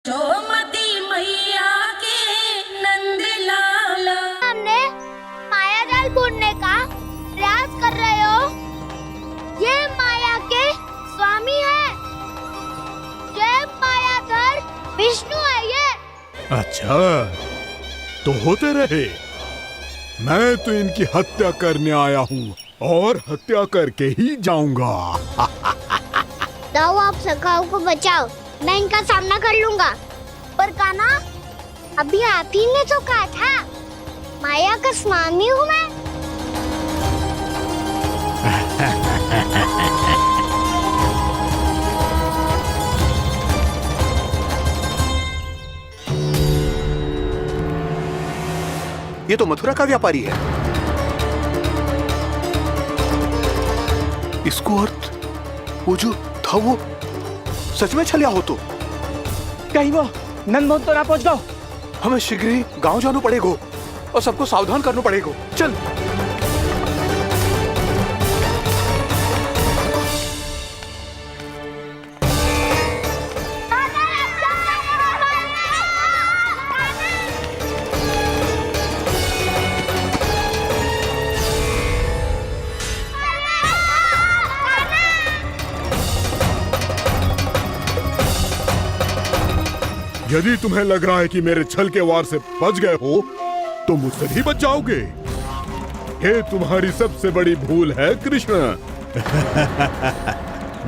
गोमती मैया के नंद लाला। हमने माया जाल बुनने का प्रयास कर रहे हो। ये माया के स्वामी है, ये मायाधर विष्णु है ये। अच्छा, तो होते रहे। मैं तो इनकी हत्या करने आया हूँ और हत्या करके ही जाऊंगा। जाओ आप सखाओ को बचाओ, मैं इनका सामना कर लूंगा। पर कान्हा, अभी आप ही ने तो कहा था माया का स्वामी हूँ मैं। ये तो मथुरा का व्यापारी है। इसको अर्थ वो जो था वो सच में छलिया हो तो कहीं वो नंदमोहन तो ना पहुंच गो। हमें शीघ्र ही गांव जाना पड़ेगा और सबको सावधान करना पड़ेगा। चल। यदि तुम्हें लग रहा है कि मेरे छल के वार से बच गए हो, तो मुझसे भी बच जाओगे। ये तुम्हारी सबसे बड़ी भूल है कृष्ण।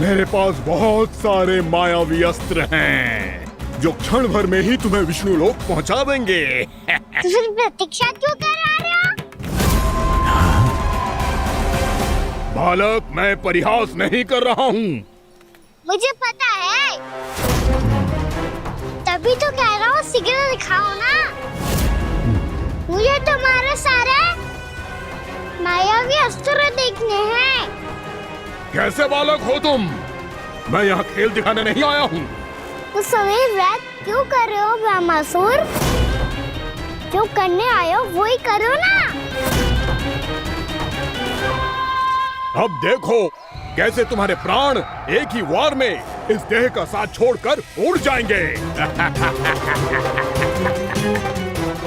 मेरे पास बहुत सारे मायावी अस्त्र हैं, जो क्षण भर में ही तुम्हें विष्णु लोक पहुंचा देंगे। तो फिर प्रतीक्षा क्यों कर रहे हो? बालक, मैं परिहास नहीं कर रहा हूँ। मुझे पता है, तभी तो कह रहा हूँ शीघ्र दिखाओ ना। मुझे तुम्हारे सारे मायावी अस्त्र देखने हैं। कैसे बालक हो तुम? मैं यहाँ खेल दिखाने नहीं आया हूँ। उस समय व्रत क्यों कर रहे हो ब्रह्मासुर? जो करने आए हो वो ही करो ना। अब देखो कैसे तुम्हारे प्राण एक ही वार में इस देह का साथ छोड़कर उड़ जाएंगे।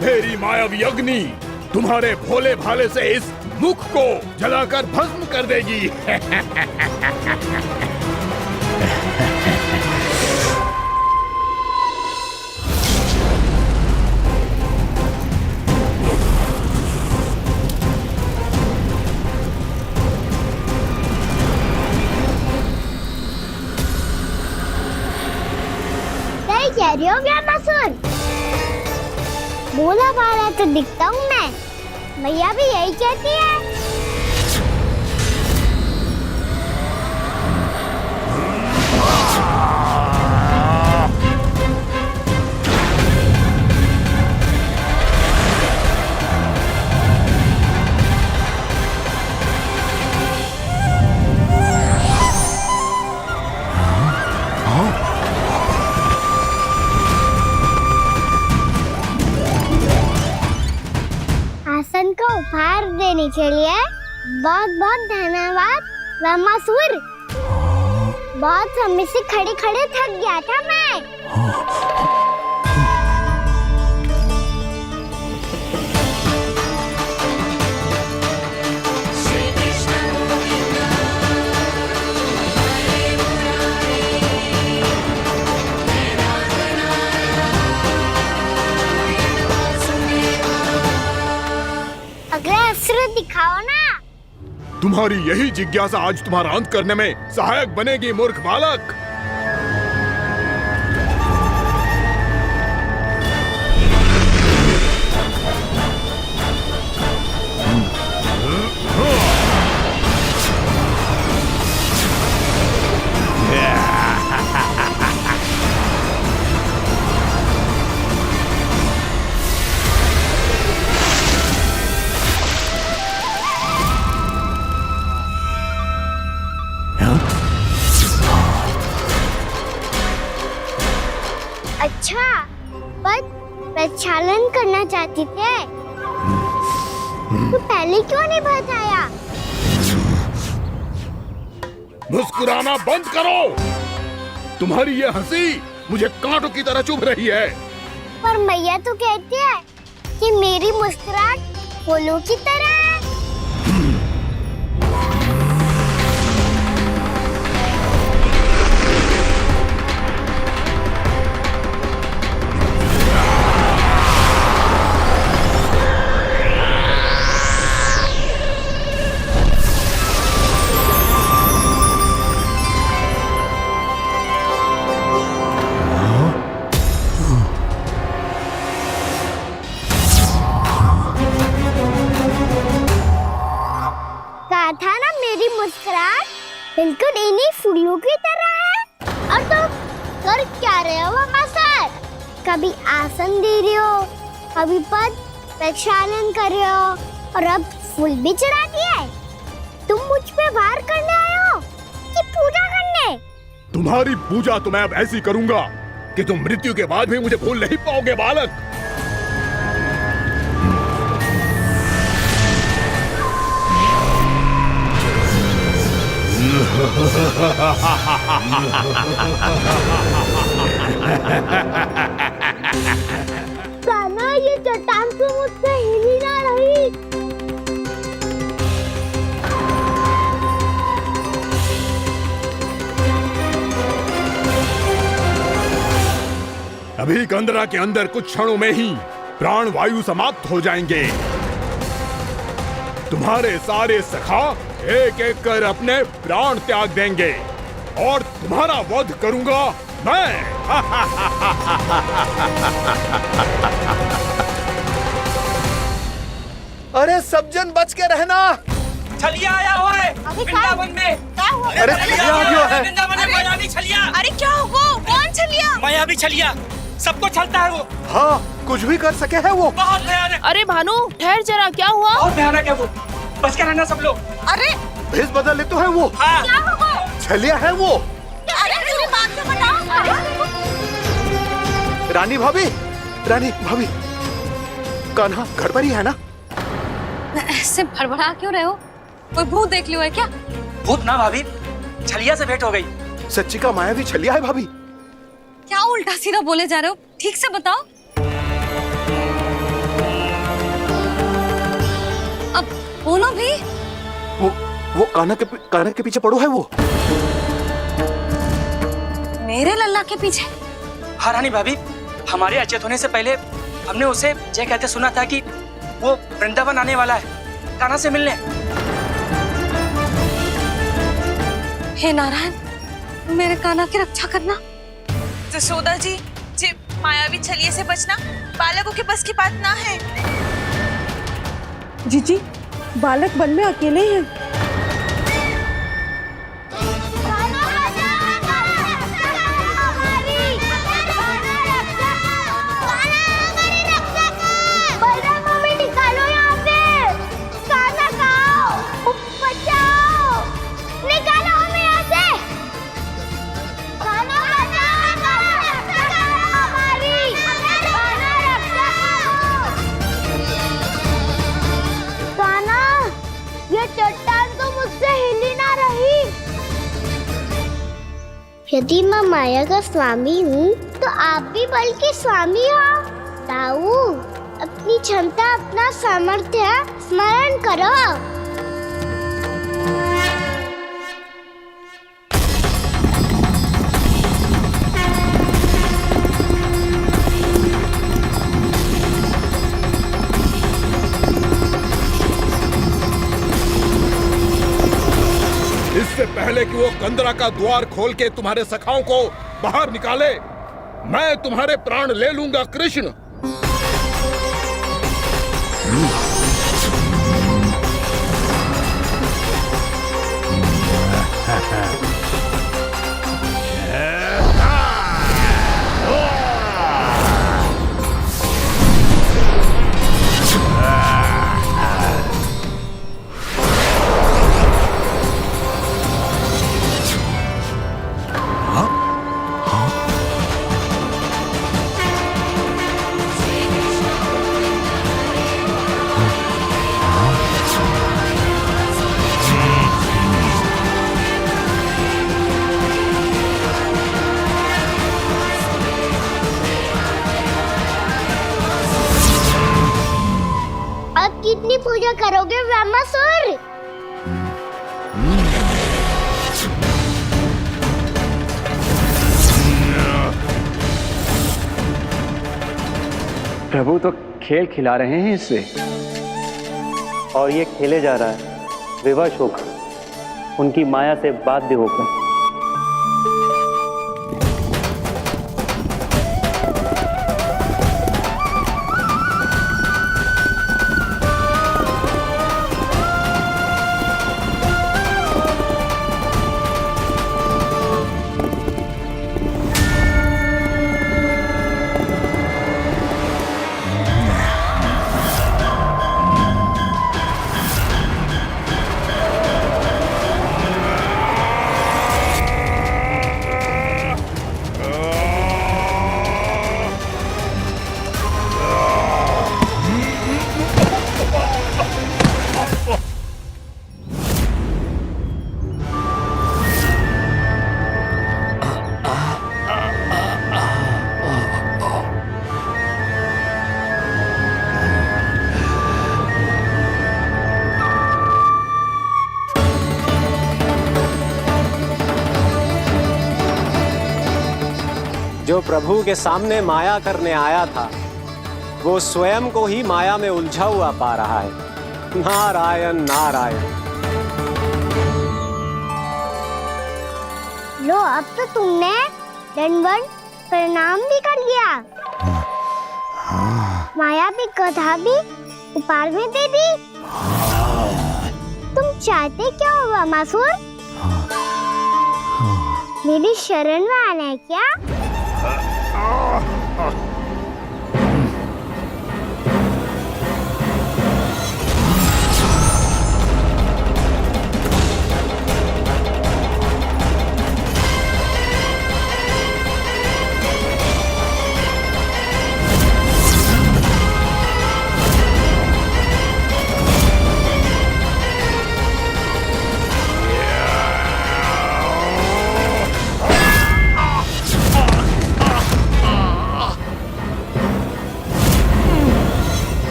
मेरी मायावी अग्नि तुम्हारे भोले भाले से इस मुख को जलाकर भस्म कर देगी। सही कह रही हो ब्रह्मासुर। भोला भाला तो दिखता हूँ मैं, मैया भी यही कहती है। आसन का उपहार देने के लिए बहुत बहुत धन्यवाद ब्रह्मासुर। बहुत समय से खड़े खड़े थक गया था मैं। अगला अस्त्र दिखाओ ना। तुम्हारी यही जिज्ञासा आज तुम्हारा अंत करने में सहायक बनेगी, मूर्ख बालक। अच्छा, पर प्रक्षालन करना चाहती थे तो पहले क्यों नहीं बताया? मुस्कुराना बंद करो। तुम्हारी ये हंसी मुझे कांटों की तरह चुभ रही है। पर मैया तो कहती है कि मेरी मुस्कुराहट फूलों की तरह है। कहा था ना मेरी मुस्कुराहट बिल्कुल इन्हीं फूलों की तरह है। और तुम कर क्या रहे हो वहाँ सर? कभी आसन दे रहे हो, कभी पद प्रक्षालन कर रहे हो और अब फूल भी चढ़ा दिए। तुम मुझ पे वार करने आए हो कि पूजा करने? तुम्हारी पूजा तो मैं अब ऐसी करूंगा कि तुम मृत्यु के बाद भी मुझे भूल नहीं पाओगे बालक। कान्हा, ये चट्टान तो मुझसे हिल ही ना रही। अभी कंदरा के अंदर कुछ क्षणों में ही प्राण वायु समाप्त हो जाएंगे। तुम्हारे सारे सखा एक एक कर अपने प्राण त्याग देंगे और तुम्हारा वध करूंगा मैं। अरे सब जन बच के रहना। छलिया आया हुआ है वृंदावन में। अरे छलिया आ गया है। वृंदावन में मायावी छलिया। अरे क्या हुआ? कौन छलिया? मायावी छलिया, सबको छलता है वो। हाँ, कुछ भी कर सके है वो। बहुत भयानक। अरे भानु, ठहर जरा, क्या हुआ? बहुत भयानक है वो, बच के रहना सब लोग। अरे भेष बदल ले तो है वो। हाँ। क्या हुआ? छलिया है वो। अरे मेरी बात तो बताओ। रानी भाभी, रानी भाभी, कान्हा घर पर ही है ना? ऐसे भड़बड़ा क्यों रहे हो? कोई भूत देख लियो है क्या? भूत ना भाभी, छलिया से भेंट हो गई। सच्ची का मायावी छलिया है भाभी। क्या उल्टा सीधा बोले जा रहे हो? ठीक से बताओ। अब बोलो भी। वो कान्हा के पीछे पड़ो है वो। मेरे लल्ला के पीछे? हाँ रानी भाभी, हमारे अचेत होने से पहले हमने उसे ये कहते सुना था कि वो वृंदावन आने वाला है कान्हा से मिलने। हे नारायण, मेरे कान्हा की रक्षा करना। जसोदा जी, मायावी छलिए से बचना बालकों के बस की बात ना है। जीजी, बालक वन में अकेले हैं। यदि मैं माया का स्वामी हूँ तो आप भी बल के स्वामी हो। ताऊ, अपनी क्षमता, अपना सामर्थ्य स्मरण करो। इससे पहले कि वो कंदरा का द्वार खोल के तुम्हारे सखाओं को बाहर निकाले, मैं तुम्हारे प्राण ले लूंगा कृष्ण। कितनी पूजा करोगे ब्रह्मासुर? प्रभु तो खेल खिला रहे हैं इससे, और ये खेले जा रहा है विवश होकर, उनकी माया से बाध्य होकर। जो प्रभु के सामने माया करने आया था, वो स्वयं को ही माया में उलझा हुआ पा रहा है। नारायण नारायण। लो, अब तो तुमने दंडवत प्रणाम भी कर लिया, माया भी कथा भी उपहार में दे दी। तुम चाहते क्या हो ब्रह्मासुर? मेरी शरण में आना है क्या?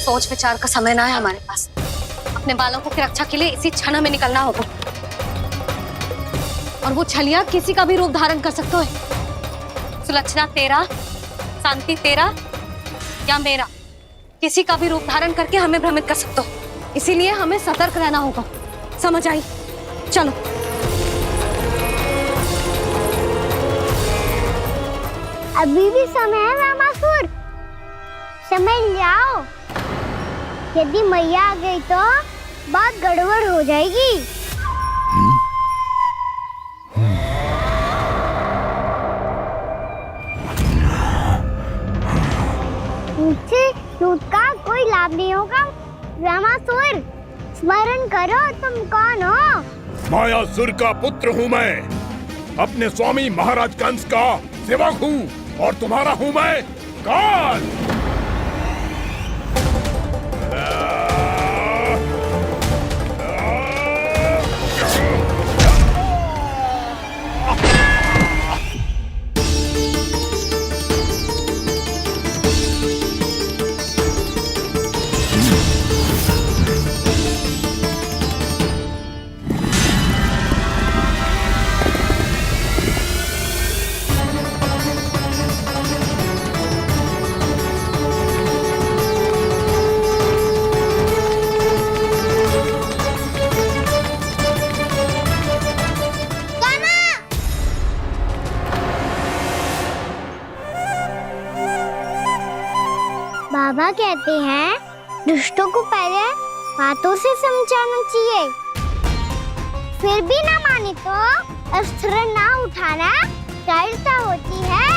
सोच विचार का समय ना है हमारे पास। अपने बालकों की रक्षा के लिए इसी क्षण में निकलना होगा, और वो छलिया किसी का भी रूप धारण कर सकते हैं। सुलक्षणा तेरा, शांति तेरा या मेरा, किसी का भी रूप धारण करके हमें भ्रमित कर सकते हो। इसीलिए हमें सतर्क रहना होगा। समझ आई? चलो। अभी भी समय है ब्रह्मासुर, समझ जाओ। यदि मैया आ गई तो बात गड़बड़ हो जाएगी। मुझसे झूठ का कोई लाभ नहीं होगा ब्रह्मासुर। स्मरण करो, तुम कौन हो? मायासुर का पुत्र हूँ मैं, अपने स्वामी महाराज कंस का सेवक हूँ, और तुम्हारा हूँ मैं काल। बाबा कहते हैं दुष्टों को पहले बातों से समझाना चाहिए, फिर भी ना माने तो अस्त्र ना उठाना दृढ़ता होती है।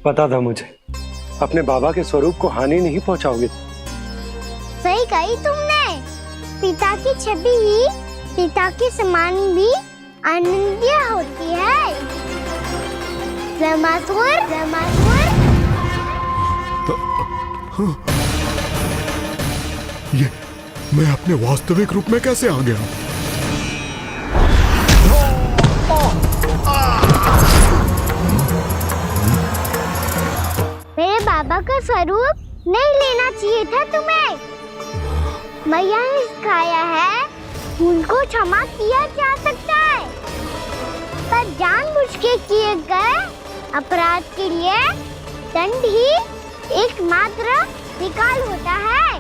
पता था मुझे, अपने बाबा के स्वरूप को हानि नहीं पहुंचाओगे। सही कही तुमने। पिता की छवि ही पिता के समान भी आनंदीय होती है। ज़मासुर, ज़मासुर। ये मैं अपने वास्तविक रूप में कैसे आ गया? मेरे बाबा का स्वरूप नहीं लेना चाहिए था तुम्हें। मैया ने सिखाया है, भूल को क्षमा किया जा सकता है, पर जानबूझ के किए गए अपराध के लिए दंड ही एकमात्र निकाल होता है।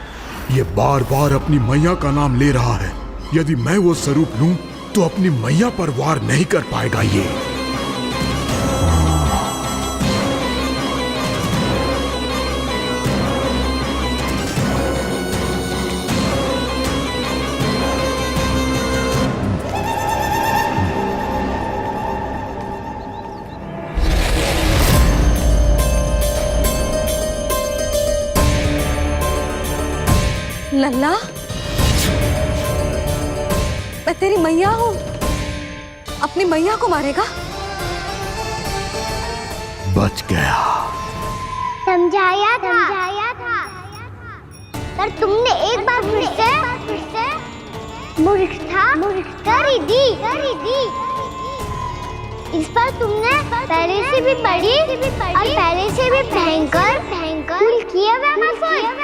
ये बार बार अपनी मैया का नाम ले रहा है। यदि मैं वो स्वरूप लूं तो अपनी मैया पर वार नहीं कर पाएगा ये। लल्ला, मैं तेरी मैया हूँ, अपनी मैया को मारेगा? बच गया। समझाया था, पर तुमने एक बार फिर से मूर्खता कर ही दी। इस पर तुमने पहले से भी बड़ी और पहले से भी भयंकर भूल किया ज़मासुर।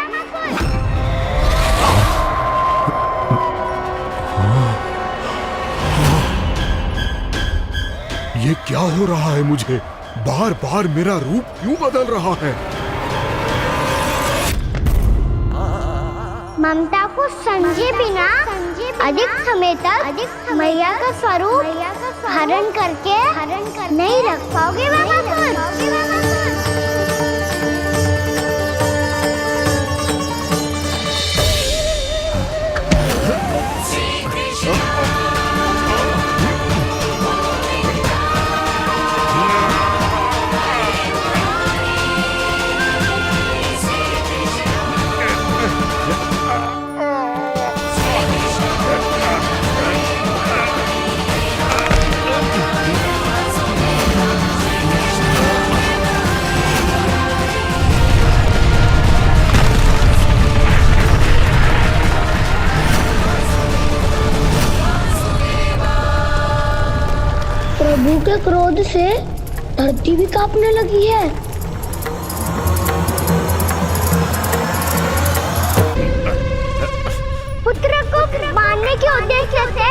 ये क्या हो रहा है मुझे? बार बार मेरा रूप क्यों बदल रहा है? ममता को समझे बिना अधिक समय तक मैया का स्वरूप हरण करके नहीं रख पाओगे ज़मासुर। प्रभु के क्रोध से धरती भी कांपने लगी है। पुत्र को मारने के उद्देश्य से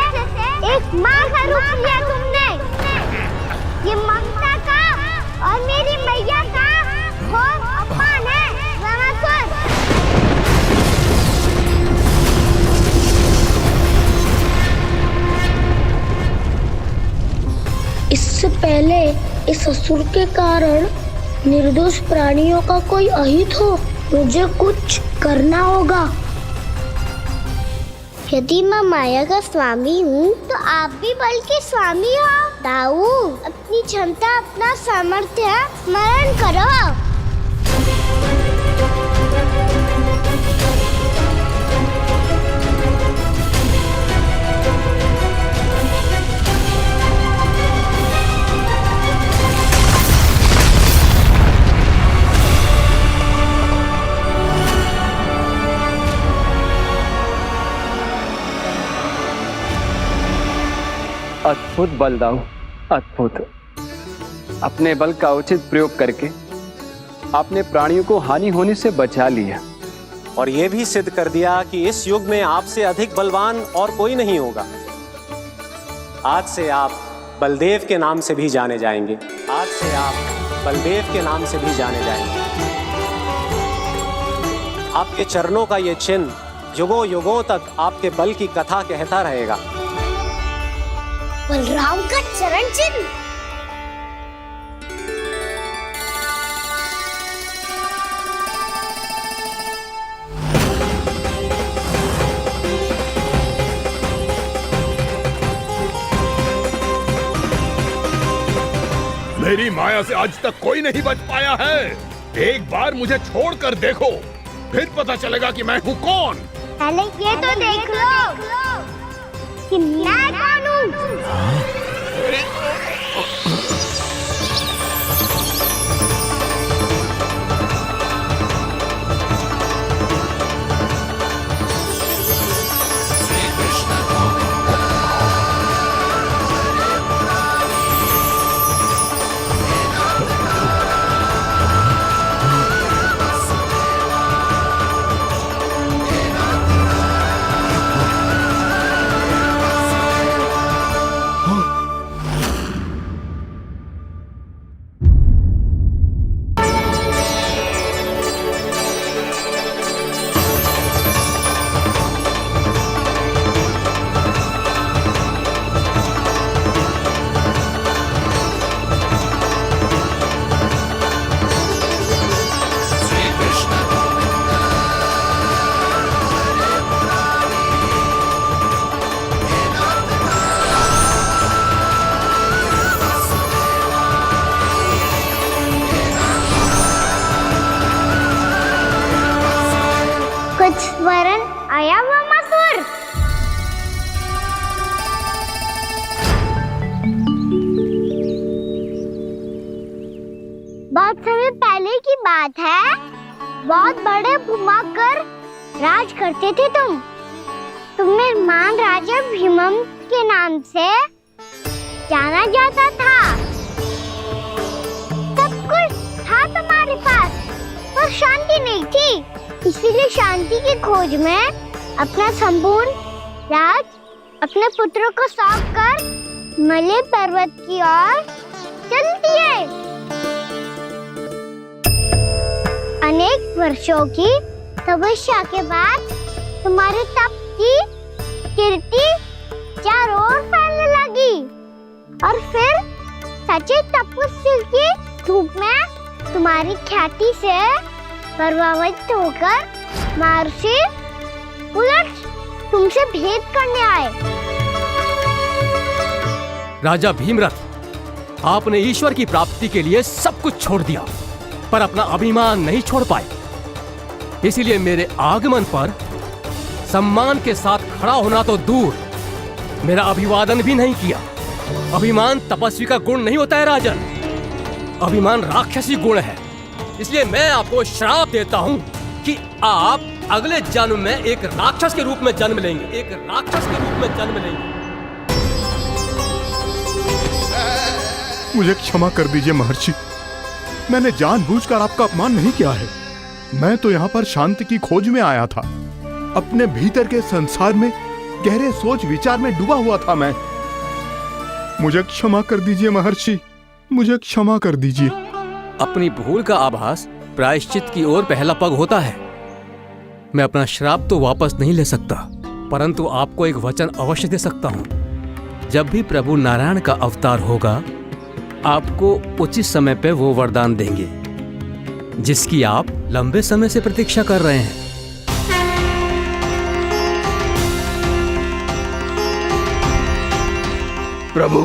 एक माँ का रूप लिया तुमने। ये ममता का और मेरी मैया का घोर अपमान है ज़मासुर। इससे पहले इस असुर के कारण निर्दोष प्राणियों का कोई अहित हो, मुझे कुछ करना होगा। यदि मैं माया का स्वामी हूँ तो आप भी बल के स्वामी हो। दाऊ, अपनी क्षमता, अपना सामर्थ्य स्मरण करो। अद्भुत बल दाऊ, अद्भुत। अपने बल का उचित प्रयोग करके आपने प्राणियों को हानि होने से बचा लिया और ये भी सिद्ध कर दिया कि इस युग में आपसे अधिक बलवान और कोई नहीं होगा। आज से आप बलदेव के नाम से भी जाने जाएंगे। आज से आप बलदेव के नाम से भी जाने जाएंगे। आपके चरणों का ये चिन्ह युगों युगों तक आपके बल की कथा कहता रहेगा। बलराम का चरण चिन्ह। मैं मेरी माया से आज तक कोई नहीं बच पाया है। एक बार मुझे छोड़कर देखो, फिर पता चलेगा कि मैं हूँ कौन। पहले ये तो देख लो कि मैं कौन हूँ। कुछ वरन आया हुआ मसूर। बहुत समय पहले की बात है, बहुत बड़े भूमाकर राज करते थे तुम। तुम्हें मान राजा भीमम के नाम से जाना जाता था। सब कुछ था तुम्हारे पास, पर शांति नहीं थी। इसीलिए शांति की खोज में अपना संपूर्ण राज अपने पुत्रों को सौंप कर मलय पर्वत की ओर चल दिए। अनेक वर्षों की तपस्या के बाद तुम्हारे तप की कीर्ति चारों ओर फैलने लगी और फिर सच्चे तपस्वी के रूप में तुम्हारी ख्याति से प्रभावित होकर महर्षि उलट तुमसे भेंट करने आए। राजा भीमरथ, आपने ईश्वर की प्राप्ति के लिए सब कुछ छोड़ दिया, पर अपना अभिमान नहीं छोड़ पाए। इसीलिए मेरे आगमन पर सम्मान के साथ खड़ा होना तो दूर, मेरा अभिवादन भी नहीं किया। अभिमान तपस्वी का गुण नहीं होता है राजन, अभिमान राक्षसी गुण है। इसलिए मैं आपको श्राप देता हूँ कि आप अगले जन्म में एक राक्षस के रूप में जन्म लेंगे, एक राक्षस के रूप में जन्म लेंगे। मुझे क्षमा कर दीजिए महर्षि, मैंने जानबूझकर आपका अपमान नहीं किया है। मैं तो यहाँ पर शांति की खोज में आया था। अपने भीतर के संसार में गहरे सोच विचार में डूबा हुआ था मैं। मुझे क्षमा कर दीजिए महर्षि, मुझे क्षमा कर दीजिए। अपनी भूल का आभास प्रायश्चित की ओर पहला पग होता है। मैं अपना श्राप तो वापस नहीं ले सकता, परंतु आपको एक वचन अवश्य दे सकता हूँ। जब भी प्रभु नारायण का अवतार होगा, आपको उचित समय पे वो वरदान देंगे जिसकी आप लंबे समय से प्रतीक्षा कर रहे हैं। प्रभु,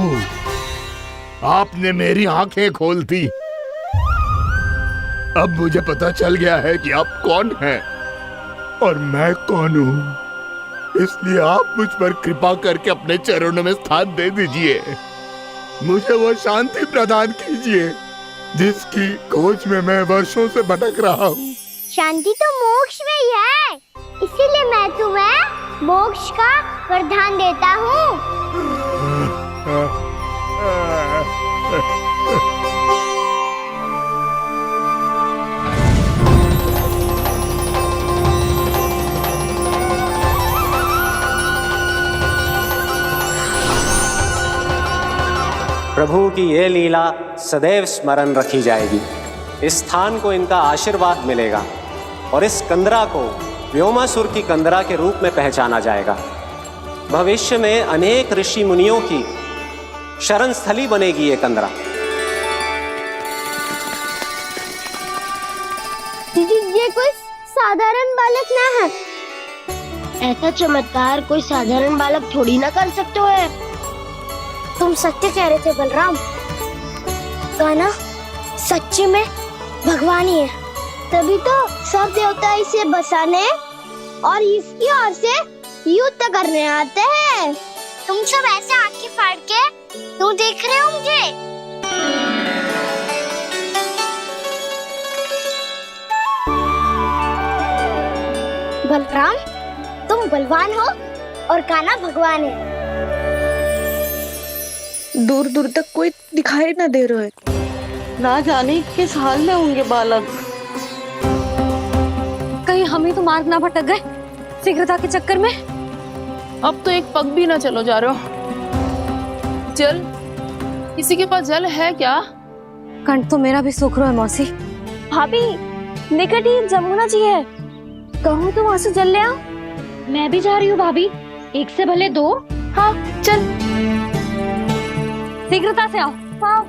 आपने मेरी आंखें खोल दी। अब मुझे पता चल गया है कि आप कौन हैं और मैं कौन हूँ। इसलिए आप मुझ पर कृपा करके अपने चरणों में स्थान दे दीजिए। मुझे वो शांति प्रदान कीजिए जिसकी खोज में मैं वर्षों से भटक रहा हूँ। शांति तो मोक्ष में ही है, इसीलिए मैं तुम्हें मोक्ष का वरदान देता हूँ। प्रभु की ये लीला सदैव स्मरण रखी जाएगी। इस स्थान को इनका आशीर्वाद मिलेगा और इस कंदरा को व्योमासुर की कंदरा के रूप में पहचाना जाएगा। भविष्य में अनेक ऋषि मुनियों की शरण स्थली बनेगी ये कंदरा। ये कोई साधारण बालक ना है। ऐसा चमत्कार कोई साधारण बालक थोड़ी ना कर सकते है। तुम सत्य कह रहे थे बलराम। कान्हा सच्ची में भगवान ही है, तभी तो सब देवता इसे बसाने और इसकी ओर से युद्ध करने आते हैं। तुम सब ऐसे आंखें फाड़ के क्यों देख रहे हो मुझे? बलराम, तुम बलवान हो और कान्हा भगवान है। दूर दूर तक कोई दिखाई ना दे रहा है, ना जाने किस हाल में होंगे बालक। कहीं हम ही तो मार्ग ना भटक गए शीघ्रता के चक्कर में। अब तो एक पग भी ना चलो जा रहे हो। जल, किसी के पास जल है क्या? कंठ तो मेरा भी सूख रहा है मौसी। भाभी, निकट ही जमुना जी है, कहूँ तो वहाँ से जल ले आओ। मैं भी जा रही हूँ भाभी, एक से भले दो। हाँ चल। शीघ्रता से आओ। हाँ।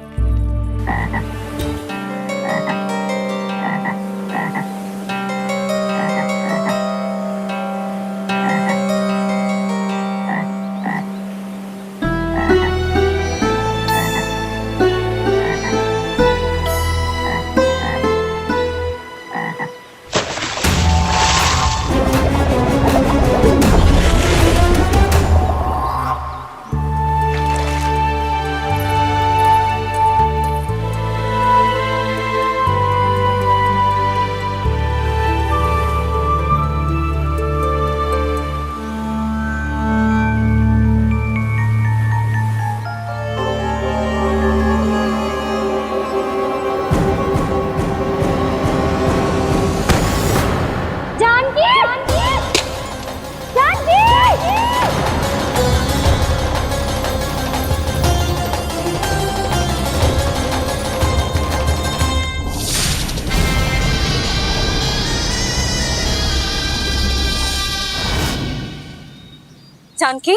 जानकी,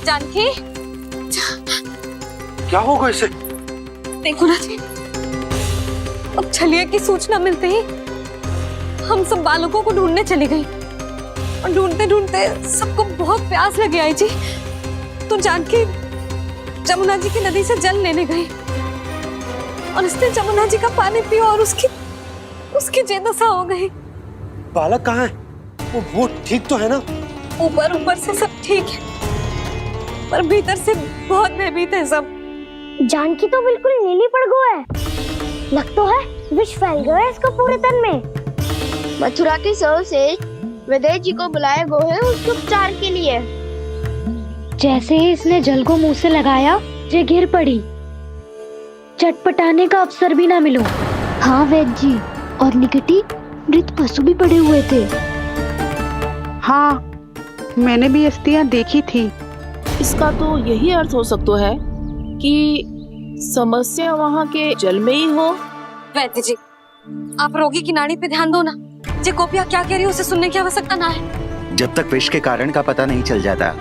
जानकी, क्या होगा इसे? देखो ना जी, अब छलिया की सूचना मिलते ही हम सब बालकों को ढूंढने चली गई और ढूंढते ढूंढते सबको बहुत प्यास लगी आई जी। तो जानकी जमुना जी की नदी से जल लेने गई और उसने जमुना जी का पानी पिया और उसकी जेदशा हो गई। बालक कहाँ है? वो ठीक तो है ना? ऊपर से सब ठीक है, पर भीतर से बहुत भयभीत है सब। जानकी तो बिल्कुल नीली पड़ गई है, लग तो है विष फैल गया है इसको पूरे तन में। मथुरा के सर्वश्रेष्ठ विदेह जी को बुलाए गए हैं उसके उपचार के लिए। जैसे ही इसने जल को मुंह से लगाया, ये गिर पड़ी। चटपटाने का अवसर भी ना मिलो। हाँ वैद्य जी, और निकटी मृत पशु भी पड़े हुए थे। हाँ, मैंने भी अस्थियां देखी थी। इसका तो यही अर्थ हो सकता है कि समस्या वहाँ के जल में ही हो। वैद्य जी, आप रोगी की नाड़ी पे ध्यान दो ना। जे गोपिया क्या कह रही है उसे सुनने की आवश्यकता ना है। जब तक विष के कारण का पता नहीं चल जाता,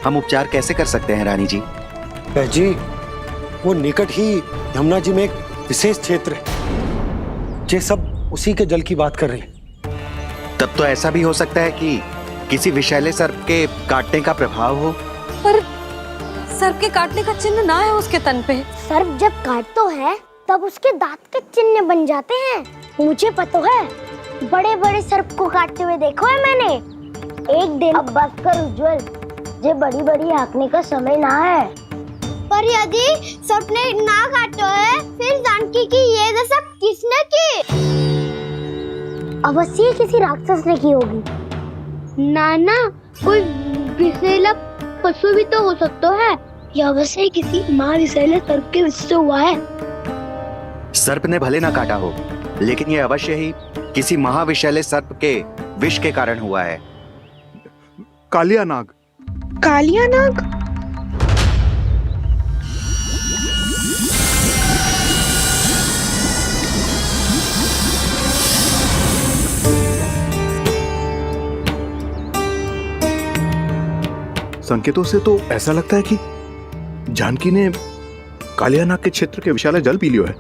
हम उपचार कैसे कर सकते हैं रानी जी? जी, वो निकट ही यमुना जी में एक विशेष क्षेत्र है, ये सब उसी के जल की बात कर रहे हैं। तब तो ऐसा भी हो सकता है कि किसी विषैले सर्प के काटने का प्रभाव हो। पर सर्प के काटने का चिन्ह ना है उसके तन पे। सर्प जब काटता है तब उसके दांत के चिन्ह बन जाते हैं। मुझे पता है, बड़े बड़े सर्प को काटते हुए देखो है मैंने। एक दिन अब बात कर उज्जवल, ये बड़ी बड़ी हाँकने का समय ना है। पर यदि सर्प ने ना काटा है, फिर जानकी की ये दशा किसने की? अवश्य किसी राक्षस ने की होगी। नाना, कोई विषैला पशु भी तो हो सकता है। यह अवश्य किसी महाविषैले सर्प के विष से हुआ है। सर्प ने भले ना काटा हो, लेकिन यह अवश्य ही किसी महाविषैले सर्प के विष के कारण हुआ है। कालिया नाग। कालिया नाग? संकेतों से तो ऐसा लगता है कि जानकी ने कालिया नाग के क्षेत्र के विशाल जल पी लियो है।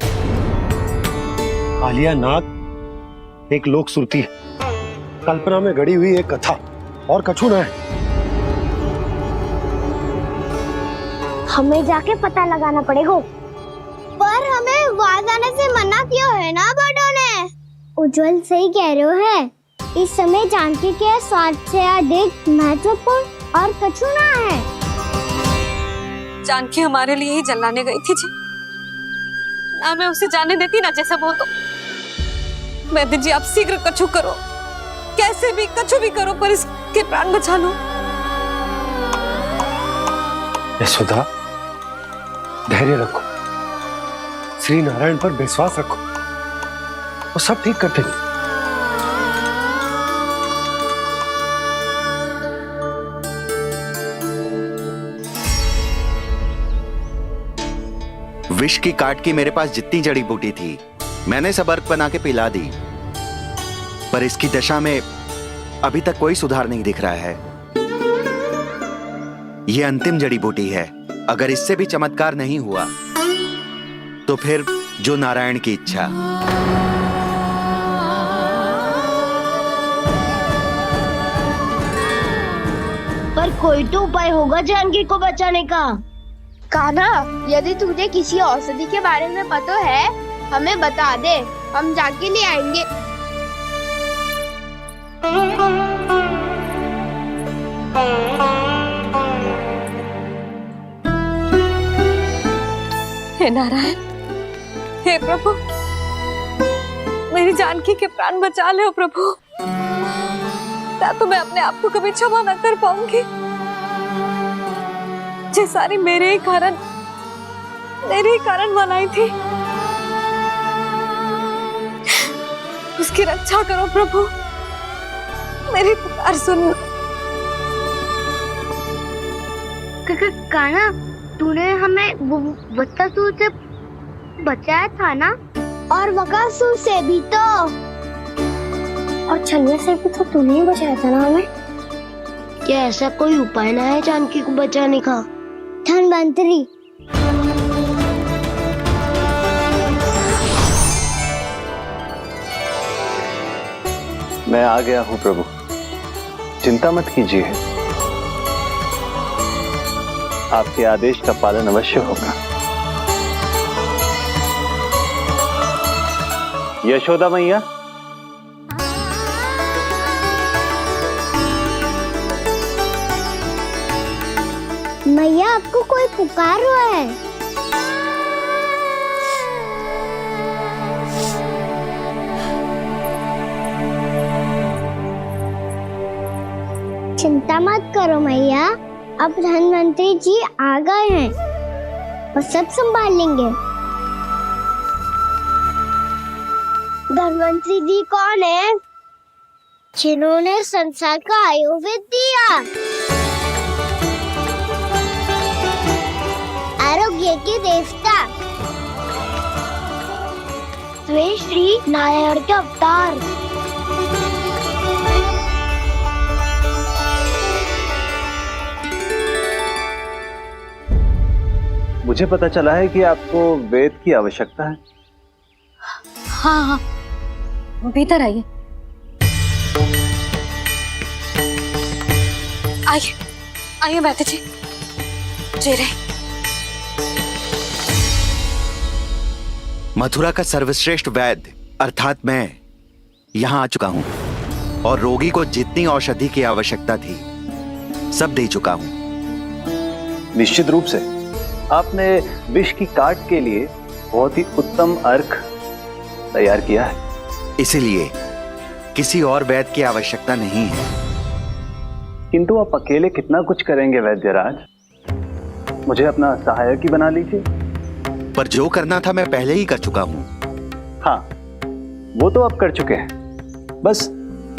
कालिया नाग एक लोक श्रुति है, कल्पना में गढ़ी हुई एक कथा, और कछु न है। हमें जाके पता लगाना पड़ेगा। पर पर हमें वहाँ जाने से मना क्यों है ना बड़ों ने? उज्जवल सही कह रहे हो है। इस समय जानकी के स्वार्थ से अधिक महत्वपूर्ण और कछु ना है। जानकी हमारे लिए ही जलाने गई थी जी, ना मैं उसे जाने देती ना जैसा वो तो। वैद्य जी आप शीघ्र कछु करो, कैसे भी कछु भी करो पर इसके प्राण बचा लो। यशोदा, धैर्य रखो, श्री नारायण पर विश्वास रखो, वो सब ठीक कर देंगे। विष की काट की मेरे पास जितनी जड़ी बूटी थी मैंने सब अर्क बना के पिला दी, पर इसकी दशा में अभी तक कोई सुधार नहीं दिख रहा है। ये अंतिम जड़ी बूटी है, अगर इससे भी चमत्कार नहीं हुआ तो फिर जो नारायण की इच्छा। पर कोई तो उपाय होगा जानकी को बचाने का। कान्हा, यदि तुझे किसी औषधि के बारे में पता है हमें बता दे, हम जाके ले आएंगे। हे नारायण, हे प्रभु, मेरी जानकी के प्राण बचा ले प्रभु। या तो मैं अपने आप को कभी क्षमा न कर पाऊंगी। ये सारी मेरे ही कारण बनाई थी। उसकी रक्षा करो प्रभु, मेरी पुकार सुनो। कान्हा, तूने हमें बत्तासुर से बचाया था ना? और बकासुर से भी तो। और छलिया से भी तो तूने ही बचाया था ना हमें? क्या ऐसा कोई उपाय ना है जानकी को बचाने का? धन्वंतरी, मैं आ गया हूं प्रभु, चिंता मत कीजिए, आपके आदेश का पालन अवश्य होगा। यशोदा मैया, मैया आपको कोई पुकार रहा है। चिंता मत करो मैया, अब धन्वंतरी जी आ गए हैं और सब संभाल लेंगे। धन्वंतरी जी कौन है? जिन्होंने संसार का आयुर्वेद दिया, आरोग्य के देवता, वे श्री नारायण के अवतार। मुझे पता चला है कि आपको वेद की आवश्यकता है। हाँ हाँ, भीतर आइए। आइए आइए वैद्य जी, जी रहे। मथुरा का सर्वश्रेष्ठ वैद्य अर्थात मैं यहाँ आ चुका हूँ और रोगी को जितनी औषधि की आवश्यकता थी सब दे चुका हूँ। निश्चित रूप से आपने विष की काट के लिए बहुत ही उत्तम अर्क तैयार किया है, इसीलिए किसी और वैद्य की आवश्यकता नहीं है। किंतु आप अकेले कितना कुछ करेंगे वैद्यराज, मुझे अपना सहायक ही बना लीजिए। पर जो करना था मैं पहले ही कर चुका हूँ। हाँ, वो तो आप कर चुके हैं, बस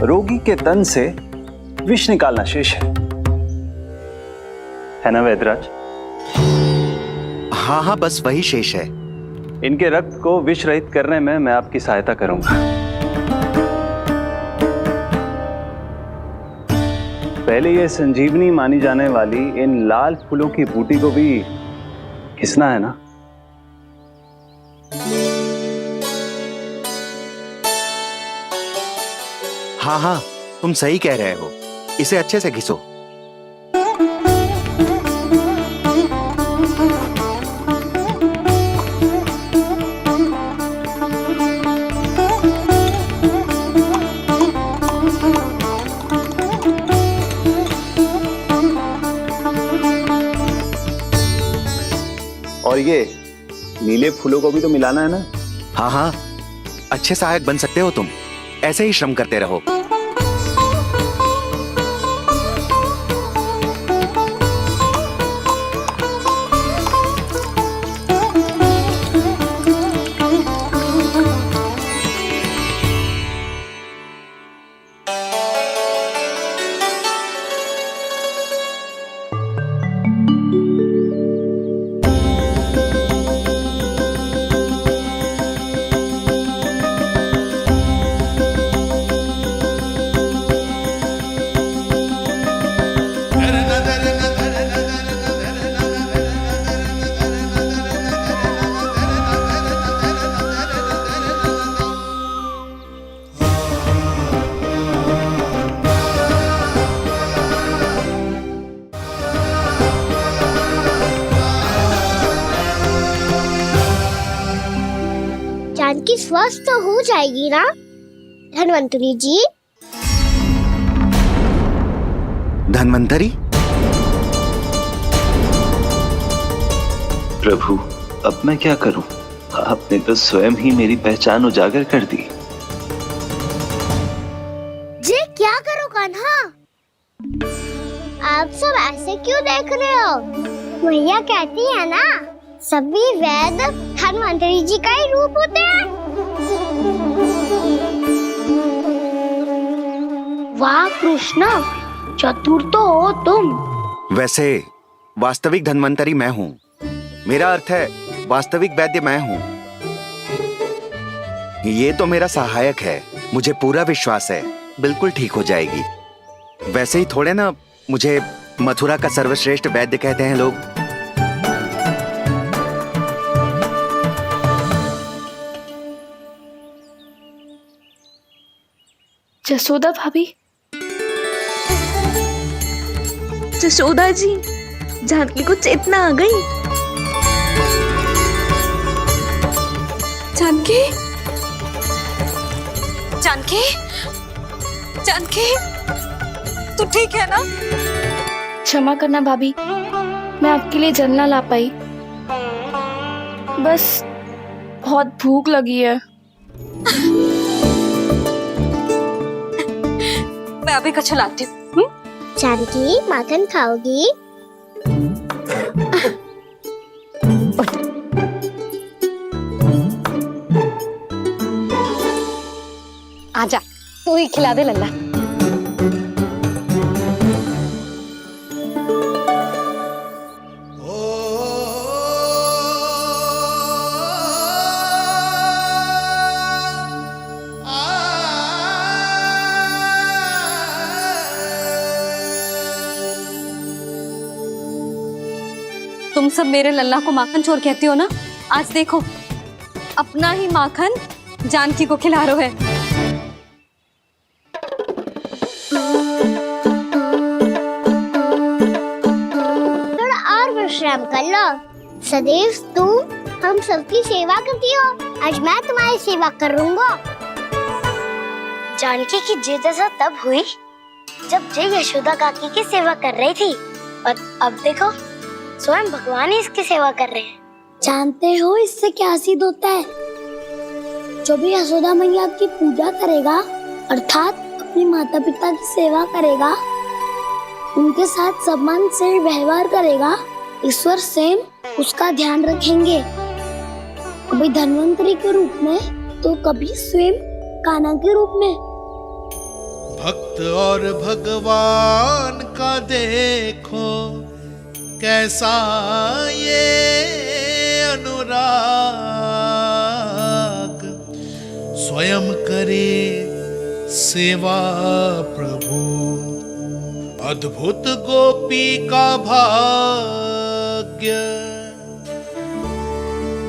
रोगी के तन से विष निकालना शेष है ना वैद्यराज? हाँ हाँ, बस वही शेष है। इनके रक्त को विष रहित करने में मैं आपकी सहायता करूंगा। पहले ये संजीवनी मानी जाने वाली इन लाल फूलों की बूटी को भी घिसना है ना? हाँ हाँ, तुम सही कह रहे हो, इसे अच्छे से घिसो। और ये नीले फूलों को भी तो मिलाना है ना? हाँ हाँ, अच्छे सहायक बन सकते हो तुम, ऐसे ही श्रम करते रहो। जानकी स्वस्थ तो हो जाएगी ना धन्वंतरी जी? धन्वंतरी? प्रभु, अब मैं क्या करूं? आपने तो स्वयं ही मेरी पहचान उजागर कर दी। जी क्या करो कान्हा? आप सब ऐसे क्यों देख रहे हो? मैया कहती है ना, सभी वेद धन्वंतरी जी का ही रूप होते हैं। वाह कृष्णा, चतुर तो हो तुम। वैसे वास्तविक धन्वंतरी मैं हूँ, मेरा अर्थ है वास्तविक वैद्य मैं हूँ। ये तो मेरा सहायक है, मुझे पूरा विश्वास है बिल्कुल ठीक हो जाएगी। वैसे ही थोड़े ना मुझे मथुरा का सर्वश्रेष्ठ वैद्य कहते हैं लोग। जसोदा भाभी, जसोदा जी, जानकी को चेतना आ गई। जानकी, जानकी, जानकी, तू ठीक है ना? क्षमा करना भाभी, मैं आपके लिए जल ना ला पाई। बस बहुत भूख लगी है। मैं अभी कछु लाती हूँ। जानकी माखन खाओगी? आजा, तू ही खिला दे लल्ला। तुम सब मेरे लल्ला को माखन चोर कहती हो ना? आज देखो, अपना ही माखन जानकी को खिला रहे हो। थोड़ा और विश्राम कर लो। सदैव तुम हम सबकी सेवा करती हो, आज मैं तुम्हारी सेवा करूंगा। जानकी की जिज्ञासा तब हुई जब जय यशोदा काकी की सेवा कर रही थी, और अब देखो स्वयं भगवान ही इसकी सेवा कर रहे हैं। जानते हो इससे क्या सिद्ध होता है? जो भी यशोदा मैया की पूजा करेगा, अर्थात अपने माता पिता की सेवा करेगा, उनके साथ सम्मान से व्यवहार करेगा, ईश्वर स्वयं उसका ध्यान रखेंगे। कभी धन्वंतरी के रूप में तो कभी स्वयं कान्हा के रूप में। भक्त और भगवान का देखो कैसा ये अनुराग, स्वयं करे सेवा प्रभु, अद्भुत गोपी का भाग्य।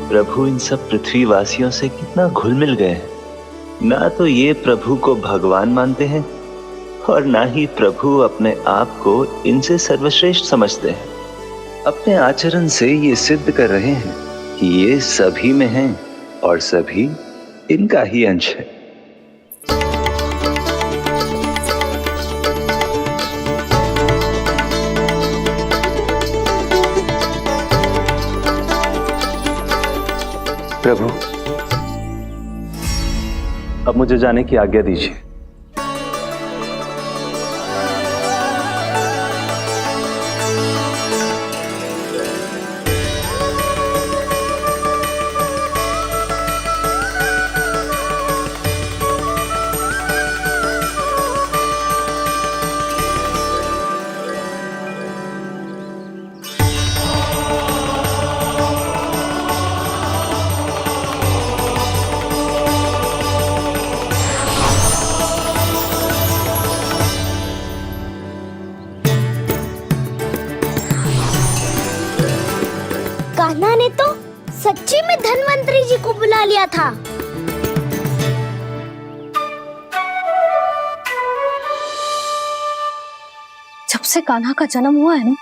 प्रभु इन सब पृथ्वीवासियों से कितना घुल मिल गए। ना तो ये प्रभु को भगवान मानते हैं और ना ही प्रभु अपने आप को इनसे सर्वश्रेष्ठ समझते हैं। अपने आचरण से ये सिद्ध कर रहे हैं कि ये सभी में हैं और सभी इनका ही अंश है। प्रभु, अब मुझे जाने की आज्ञा दीजिए। कान्हा ने तो सच्ची में धन्वंतरी जी को बुला लिया था। जब से कान्हा का जन्म हुआ है ना,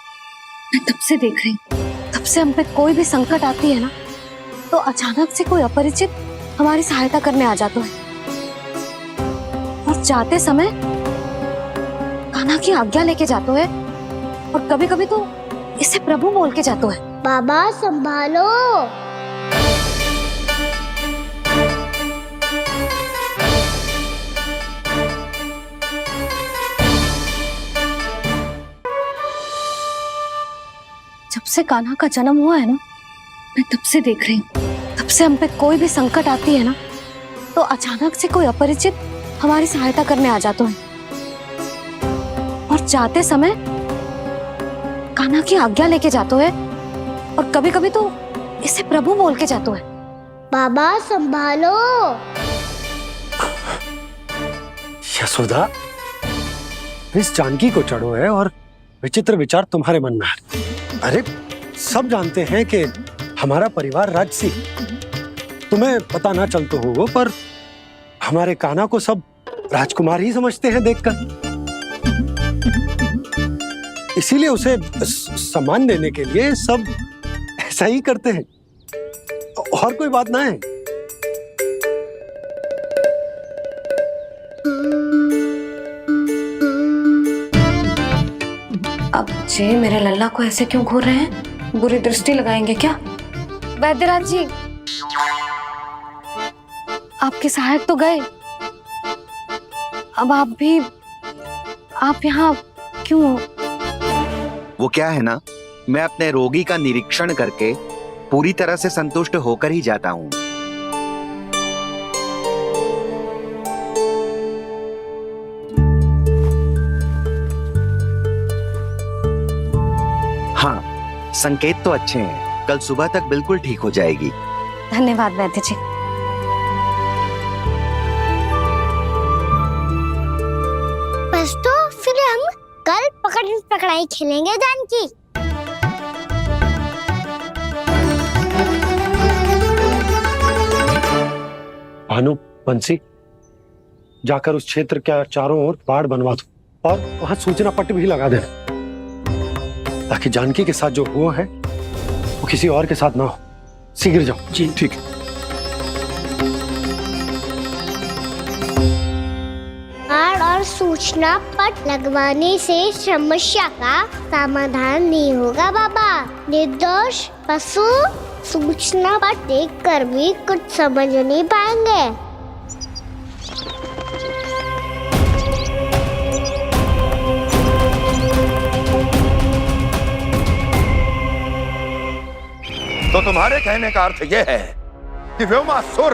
मैं तब से देख रही हूँ, तब से हम पे कोई भी संकट आती है ना, तो अचानक से कोई अपरिचित हमारी सहायता करने आ जाता है, और जाते समय कान्हा की आज्ञा लेके जाते है, और कभी कभी तो इसे प्रभु बोल के जाते है। बाबा संभालो। जब से कान्हा का जन्म हुआ है ना, मैं तब से देख रही हूँ, तब से हम पे कोई भी संकट आती है ना, तो अचानक से कोई अपरिचित हमारी सहायता करने आ जाते हैं, और जाते समय कान्हा की आज्ञा लेके जाते हैं, और कभी कभी तो इसे प्रभु बोल के जाते हैं। बाबा संभालो। यशोदा, इस जानकी को चढ़ो है और विचित्र विचार तुम्हारे मन में है। अरे सब जानते हैं कि हमारा परिवार राजसी, तुम्हें पता ना चलता हो पर हमारे कान्हा को सब राजकुमार ही समझते हैं देखकर, इसीलिए उसे सम्मान देने के लिए सब ऐसा ही करते हैं, और कोई बात ना है। अब जे मेरे लल्ला को ऐसे क्यों घूर रहे हैं? बुरी दृष्टि लगाएंगे क्या? वैद्यराज जी, आपके सहायक तो गए, अब आप यहाँ क्यों? वो क्या है ना, मैं अपने रोगी का निरीक्षण करके पूरी तरह से संतुष्ट होकर ही जाता हूँ। हाँ, संकेत तो अच्छे हैं, कल सुबह तक बिल्कुल ठीक हो जाएगी। धन्यवाद वैद्य जी। बस तो फिर हम कल पकड़न पकड़ाई खेलेंगे जानकी। भानु, बंसी, जाकर उस क्षेत्र के चारों ओर बाड़ बनवा दो और वहां सूचना पट्ट भी लगा देना, ताकि जानकी के साथ जो हुआ है वो किसी और के साथ ना हो। शीघ्र जाओ। जी ठीक है। बाड़ और सूचना पट लगवाने से समस्या का समाधान नहीं होगा बाबा। निर्दोष पशु सूचना पट देखकर भी कुछ समझ नहीं पाएंगे। तो तुम्हारे कहने का अर्थ यह है कि व्योमासुर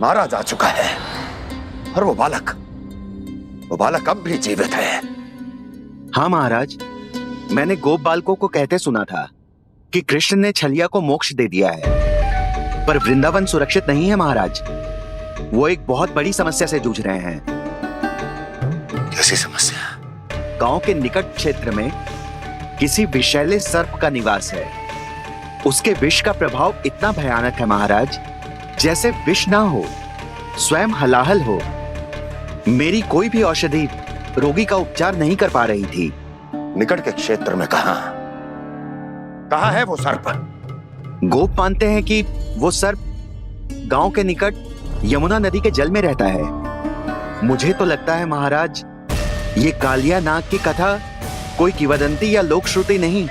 मारा जा चुका है और वो बालक अब भी जीवित है। हाँ महाराज, मैंने गोप बालकों को कहते सुना था कि कृष्ण ने छलिया को मोक्ष दे दिया है, पर वृंदावन सुरक्षित नहीं है महाराज। वो एक बहुत बड़ी समस्या से जूझ रहे हैं। कैसी समस्या? गांव के निकट क्षेत्र में किसी विषैले सर्प का निवास है। उसके विष का प्रभाव इतना भयानक है महाराज, जैसे विष ना हो, स्वयं हलाहल हो। मेरी कोई भी औषधि रोगी का उपचार नहीं कर पा रही थी। निकट के क्षेत्र में कहाँ है वो सर्प? गोप मानते हैं कि वो सर्प गांव के निकट यमुना नदी के जल में रहता है। मुझे तो लगता है महाराज, ये कालिया नाग की कथा कोई किंवदंती या लोक श्रुति नहीं,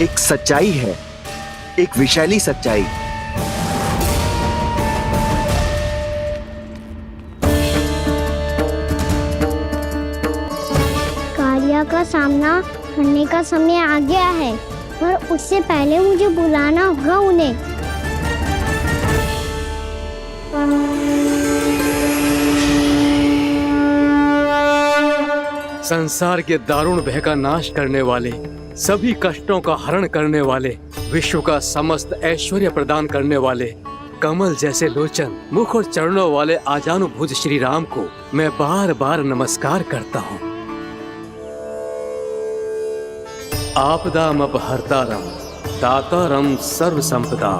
एक सच्चाई है, एक विषैली सच्चाई। कालिया का सामना करने का समय आ गया है, पर उससे पहले मुझे बुलाना होगा उन्हें। संसार के दारुण भय का नाश करने वाले, सभी कष्टों का हरण करने वाले, विश्व का समस्त ऐश्वर्य प्रदान करने वाले, कमल जैसे लोचन, मुख और चरणों वाले आजानुभुज श्री राम को मैं बार बार नमस्कार करता हूँ। आपदामपहर्तारं दातारं सर्व संपदा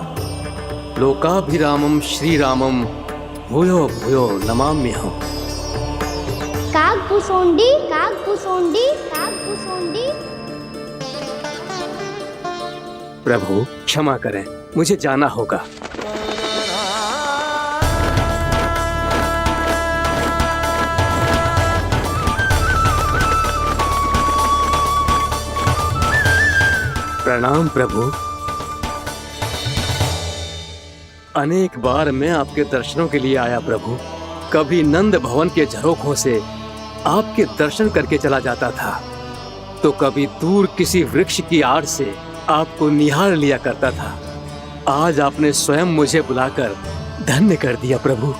लोकाभिरामं श्री रामं भूयो भूयो नमाम्यहम्। काकभुसुंडी काकभुसुंडी काकभुसुंडी। प्रभु क्षमा करें, मुझे जाना होगा। प्रणाम प्रभु। अनेक बार मैं आपके दर्शनों के लिए आया प्रभु। कभी नंद भवन के झरोखों से आपके दर्शन करके चला जाता था, तो कभी दूर किसी वृक्ष की आड़ से आपको निहार लिया करता था। आज आपने स्वयं मुझे बुलाकर धन्य कर दिया प्रभु।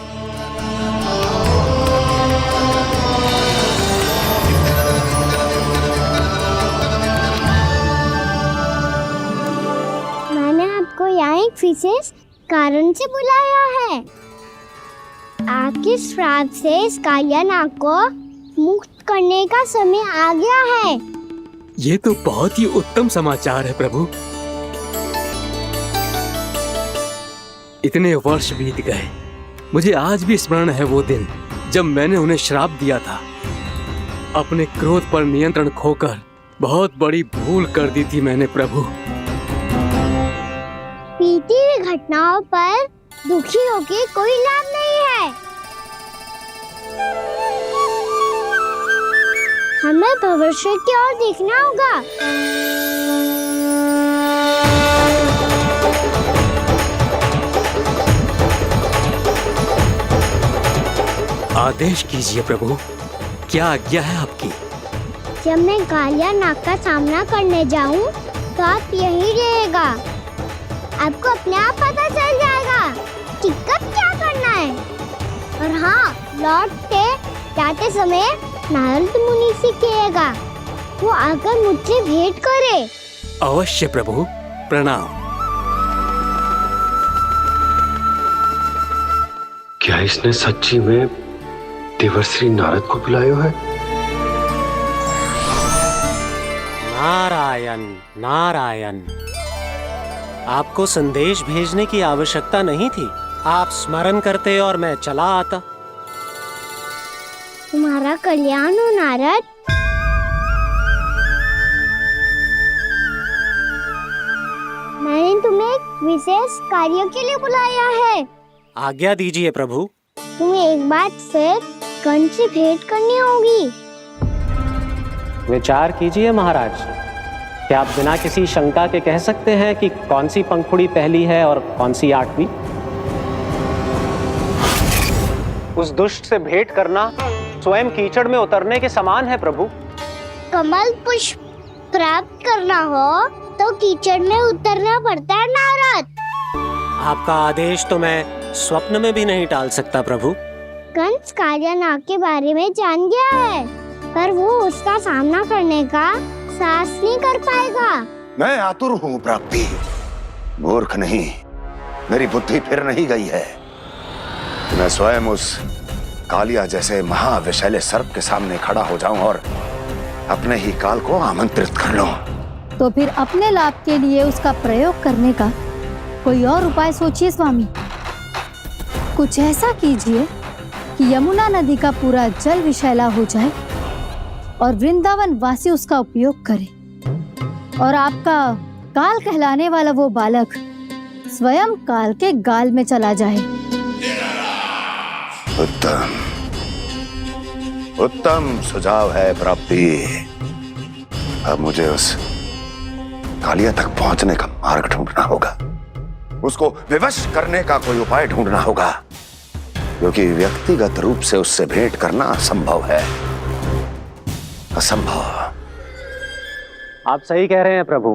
मैंने आपको यहाँ एक विशेष कारण से बुलाया है। आपके श्राप से इस कालिया नाग को मुक्त करने का समय आ गया है। ये तो बहुत ही उत्तम समाचार है प्रभु। इतने वर्ष बीत गए, मुझे आज भी स्मरण है वो दिन जब मैंने उन्हें श्राप दिया था। अपने क्रोध पर नियंत्रण खोकर बहुत बड़ी भूल कर दी थी मैंने प्रभु। बीती हुई घटनाओं पर दुखी होके कोई लाभ नहीं है। हमें भविष्य की ओर देखना होगा। आदेश कीजिए प्रभु, क्या आज्ञा है आपकी? जब मैं कालिया नाग का सामना करने जाऊं, तो आप यही रहेगा। आपको अपने आप पता चल जाएगा कि कब क्या करना है। और हाँ, लौटते जाते समय नारद मुनि से कहेगा, वो आकर मुझसे भेंट करे। अवश्य प्रभु, प्रणाम। क्या इसने सच्ची में देवर्षि नारद को बुलाया है? नारायण नारायण। आपको संदेश भेजने की आवश्यकता नहीं थी। आप स्मरण करते और मैं चला आता। तुम्हारा कल्याण हो नारद। मैंने तुम्हें एक विशेष कार्य के लिए बुलाया है। आज्ञा दीजिए प्रभु। तुम्हें एक बार फिर कंस से भेंट करनी होगी। विचार कीजिए महाराज। क्या आप बिना किसी शंका के कह सकते हैं कि कौन सी पंखुड़ी पहली है और कौन सी आठवीं? उस दुष्ट से भेंट करना स्वयं कीचड़ में उतरने के समान है प्रभु। कमल पुष्प प्राप्त करना हो तो कीचड़ में उतरना पड़ता है नारद। आपका आदेश तो मैं स्वप्न में भी नहीं टाल सकता प्रभु। कंस कालिया नाग के बारे में जान गया है, पर वो उसका सामना करने का साहस नहीं कर पाएगा। मैं आतुर हूँ प्राप्ति, मूर्ख नहीं। मेरी बुद्धि फिर नहीं गई है। मैं स्वयं उस कालिया जैसे महाविषैले सर्प के सामने खड़ा हो जाऊं और अपने ही काल को आमंत्रित कर लूं। तो फिर अपने लाभ के लिए उसका प्रयोग करने का कोई और उपाय सोचिए स्वामी। कुछ ऐसा कीजिए कि यमुना नदी का पूरा जल विषैला हो जाए और वृंदावन वासी उसका उपयोग करे, और आपका काल कहलाने वाला वो बालक स्वयं काल के गाल में चला जाए। उत्तम उत्तम सुझाव है प्राप्ति। अब मुझे उस कालिया तक पहुंचने का मार्ग ढूंढना होगा। उसको विवश करने का कोई उपाय ढूंढना होगा, क्योंकि व्यक्तिगत रूप से उससे भेंट करना असंभव है। असंभव। आप सही कह रहे हैं प्रभु।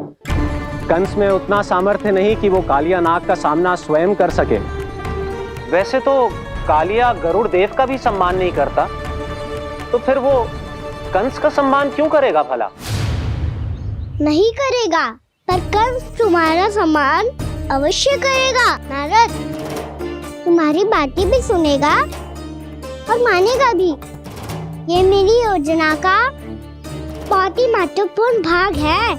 कंस में उतना सामर्थ्य नहीं कि वो कालिया नाग का सामना स्वयं कर सके। वैसे तो कालिया गरुड़ देव का भी सम्मान नहीं करता, तो फिर वो कंस का सम्मान क्यों करेगा भला? नहीं करेगा, पर कंस तुम्हारा सम्मान अवश्य करेगा। नारद तुम्हारी बातें भी सुनेगा और मानेगा भी। ये मेरी योजना का बहुत ही महत्वपूर्ण भाग है।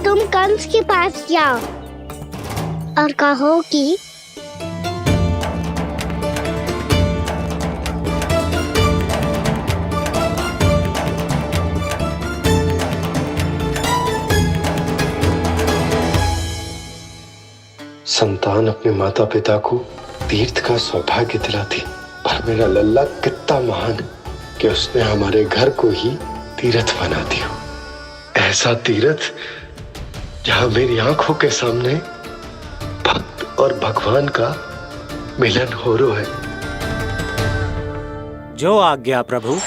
तुम कंस के पास जाओ और कहो कि संतान अपने माता पिता को तीर्थ का सौभाग्य दिलाती, और मेरा लल्ला कितना महान कि उसने हमारे घर को ही तीर्थ बना दिया। ऐसा तीर्थ जहां मेरी आंखों के सामने भक्त और भगवान का मिलन हो रहा है। जो आज्ञा प्रभु।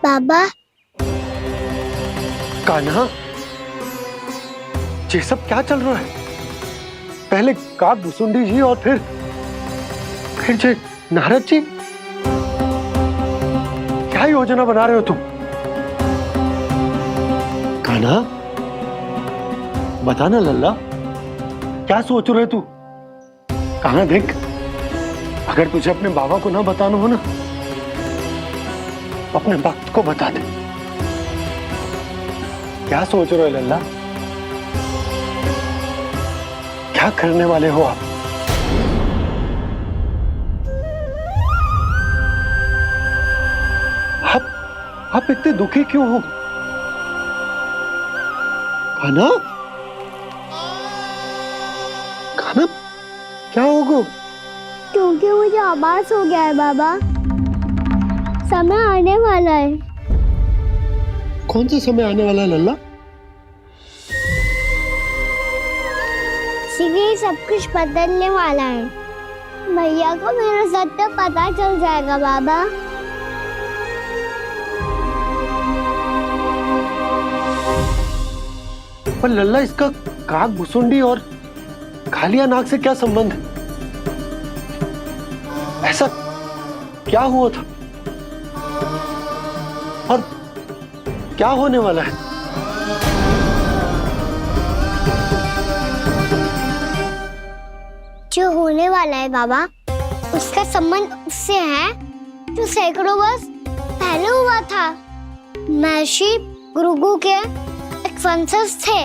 बाबा, कान्हा, ये सब क्या चल रहा है? पहले काग भुसुंडी जी और फिर जे नारद जी। क्या योजना बना रहे हो तुम? कान्हा, बताना लल्ला, क्या सोच रहे तू? कान्हा देख, अगर तुझे अपने बाबा को ना बताना हो ना, अपने भक्त को बता दे। क्या सोच रहे हो लल्ला? क्या करने वाले हो आप? आप इतने दुखी क्यों हो? कान्हा, कान्हा, क्या होगा? क्योंकि मुझे आभास हो गया है बाबा, समय आने वाला है। कौन सा समय आने वाला है लल्ला? शीघ्र सब कुछ बदलने वाला है। भैया को मेरा सत्य पता चल जाएगा बाबा। पर लल्ला, इसका काग भुसुंडी और कालिया नाग से क्या संबंध है? ऐसा क्या हुआ था और क्या होने वाला है? जो होने वाला है बाबा, उसका संबंध उससे है जो सैकड़ों वर्ष पहले हुआ था। महर्षि भृगु के एक वंशज थे,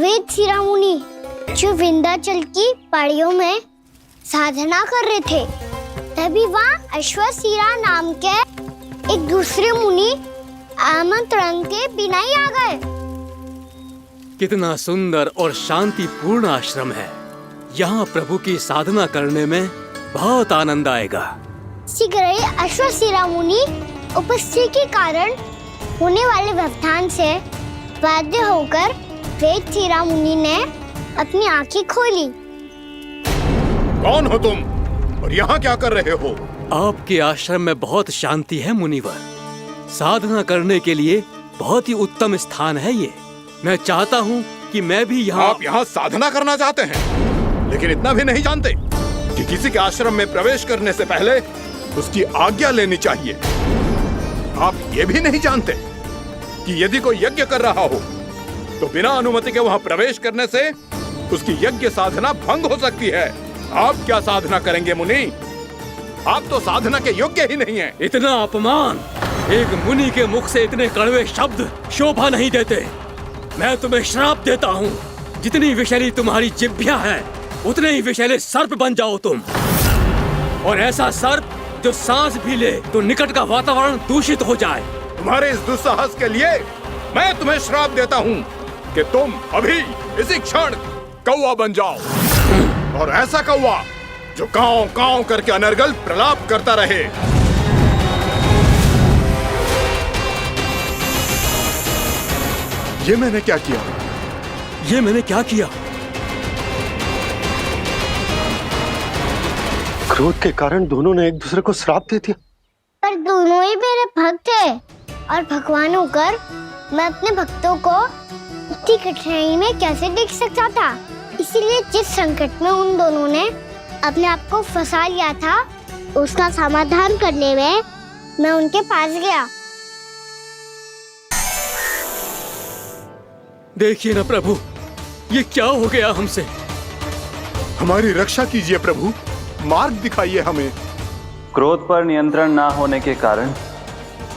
वेद शिरोमणि, जो विंध्याचल की पहाड़ियों में साधना कर रहे थे। तभी वहाँ अश्वशिरा नाम के एक दूसरे मुनि आमंत्रण के बिना ही आ गए। कितना सुंदर और शांतिपूर्ण आश्रम है। यहाँ प्रभु की साधना करने में बहुत आनंद आएगा। शीघ्र ही अश्वशिरा मुनि उपस्थिति के कारण होने वाले व्यवधान से बाध्य होकर वेद शिरोमणि ने अपनी आंखें खोली। कौन हो तुम और यहाँ क्या कर रहे हो? आपके आश्रम में बहुत शांति है मुनिवर। साधना करने के लिए बहुत ही उत्तम स्थान है ये। मैं चाहता हूँ कि मैं भी यहाँ। आप यहाँ साधना करना चाहते हैं, लेकिन इतना भी नहीं जानते कि किसी के आश्रम में प्रवेश करने से पहले उसकी आज्ञा लेनी चाहिए। आप ये भी नहीं जानते कि यदि कोई यज्ञ कर रहा हो तो बिना अनुमति के वहाँ प्रवेश करने से उसकी यज्ञ साधना भंग हो सकती है। आप क्या साधना करेंगे मुनि? आप तो साधना के योग्य ही नहीं हैं। इतना अपमान! एक मुनि के मुख से इतने कड़वे शब्द शोभा नहीं देते। मैं तुम्हें श्राप देता हूँ, जितनी विषैली तुम्हारी जिह्वा है उतने ही विषैले सर्प बन जाओ तुम। और ऐसा सर्प जो सांस भी ले तो निकट का वातावरण दूषित हो जाए। तुम्हारे इस दुस्साहस के लिए मैं तुम्हें श्राप देता हूँ कि तुम अभी इसी क्षण कौवा बन जाओ, और ऐसा कौवा जो कांव कांव करके अनर्गल प्रलाप करता रहे। ये मैंने क्या किया? ये मैंने क्या किया? क्रोध के कारण दोनों ने एक दूसरे को श्राप दे दिया। पर दोनों ही मेरे भक्त हैं और भगवान होकर मैं अपने भक्तों को इतनी कठिनाई में कैसे देख सकता था। इसीलिए जिस संकट में उन दोनों ने अपने आप को फंसा लिया था, उसका समाधान करने में मैं उनके पास गया। देखिए ना प्रभु, ये क्या हो गया हमसे? हमारी रक्षा कीजिए प्रभु, मार्ग दिखाइए हमें। क्रोध पर नियंत्रण ना होने के कारण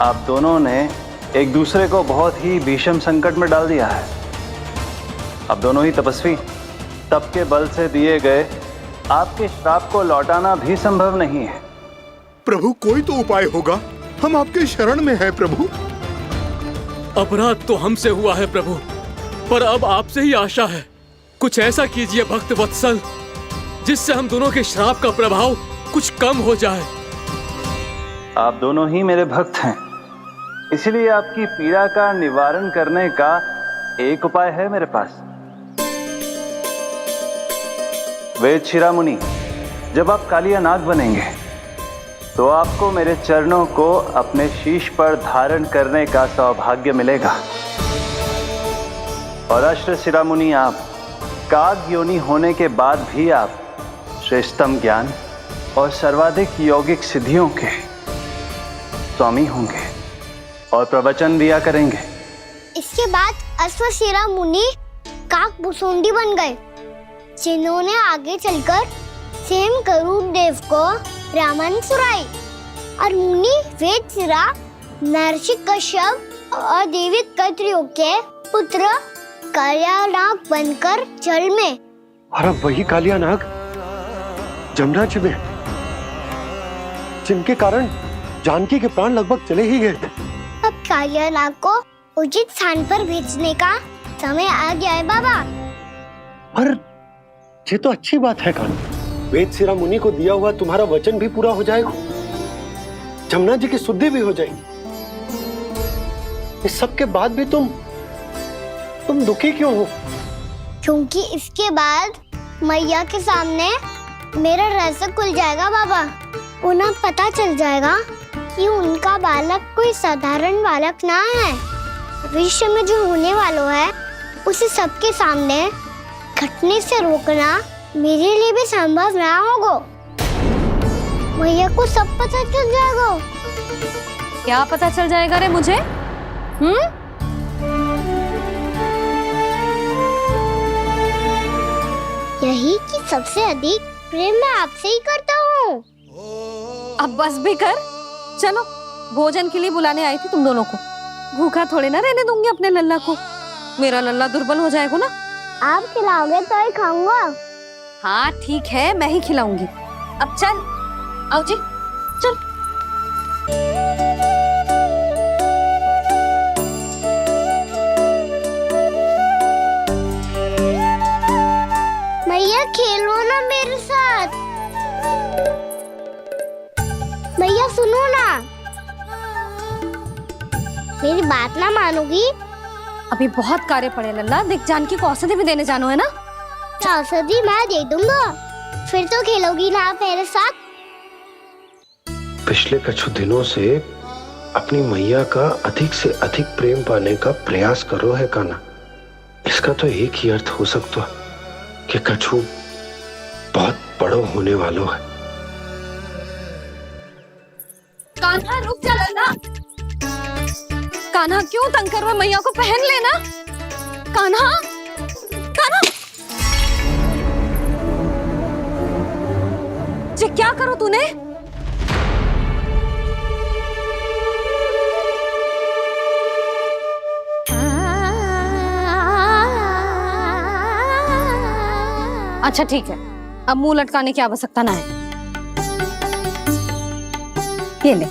आप दोनों ने एक दूसरे को बहुत ही भीषण संकट में डाल दिया है। अब दोनों ही तपस्वी, तप के बल से दिए गए आपके श्राप को लौटाना भी संभव नहीं है। प्रभु कोई तो उपाय होगा, हम आपके शरण में हैं प्रभु। अपराध तो हमसे हुआ है प्रभु, पर अब आपसे ही आशा है। कुछ ऐसा कीजिए भक्त वत्सल, जिससे हम दोनों के श्राप का प्रभाव कुछ कम हो जाए। आप दोनों ही मेरे भक्त हैं, इसलिए आपकी पीड़ा का निवारण करने का एक उपाय है मेरे पास। वेद शिरामुनि, जब आप कालिया नाग बनेंगे तो आपको मेरे चरणों को अपने शीश पर धारण करने का सौभाग्य मिलेगा। और अश्र शिरामुनि, आप काग योनि होने के बाद भी आप श्रेष्ठतम ज्ञान और सर्वाधिक यौगिक सिद्धियों के स्वामी होंगे और प्रवचन दिया करेंगे। इसके बाद अश्वशिरा मुनि काक भुसुंडी बन गए, जिन्होंने आगे चलकर सेम गरुड़ देव को रामायण सुनाई। और मुनि वेदशिरा महर्षि कश्यप और देवी कत्रियों के पुत्र कालिया नाग बनकर जल में। और अब वही कालिया नाग जमुना जी में, जिनके कारण जानकी के प्राण लगभग चले ही गए थे। अब कालिया नाग को उचित स्थान पर भेजने का समय आ गया है बाबा। पर ये तो अच्छी बात है कान, वेद शिरा मुनि को दिया हुआ तुम्हारा वचन भी पूरा हो जाएगा, जमुना जी की शुद्धि भी हो जाएगी। इस सब के बाद भी तुम दुखी क्यों हो? क्योंकि इसके बाद मैया के सामने मेरा रहस्य खुल जाएगा बाबा। उन्हें पता चल जाएगा कि उनका बालक कोई साधारण बालक ना है। भविष्य में जो होने वाला है उसे सबके सामने घटने से रोकना मेरे लिए भी संभव ना होगा। मैया को सब पता चल जाएगा। क्या पता चल जाएगा रे मुझे? यही कि सबसे अधिक प्रेम मैं आपसे ही करता हूँ। अब बस भी कर, चलो भोजन के लिए बुलाने आई थी तुम दोनों को। भूखा थोड़े ना रहने दूंगी अपने लल्ला को, मेरा लल्ला दुर्बल हो जाएगा ना। आप खिलाओगे तो ही खाऊंगा। हाँ ठीक है, मैं ही खिलाऊंगी। अब चल, आओ जी चल। मैया खेलो ना मेरे साथ। मैया सुनो ना, मेरी बात ना मानोगी? अभी बहुत कार्य पड़े लल्ला, देख जानकी को औषधि भी देने जानो है ना। औषधि मैं दे दूंगा, फिर तो खेलोगी ना आप मेरे साथ। पिछले कुछ दिनों से अपनी मैया का अधिक से अधिक प्रेम पाने का प्रयास करो है कान्हा। इसका तो एक ही अर्थ हो सकता है कि कछु बहुत बड़ो होने वाला है। कान्हा रुक जा लल्ला। कान्हा क्यों तंग कर रहा है? मैया को पहन लेना। कान्हा, कान्हा, ये क्या करो तूने? अच्छा ठीक है, अब मुंह लटकाने की आवश्यकता ना है। ये ले।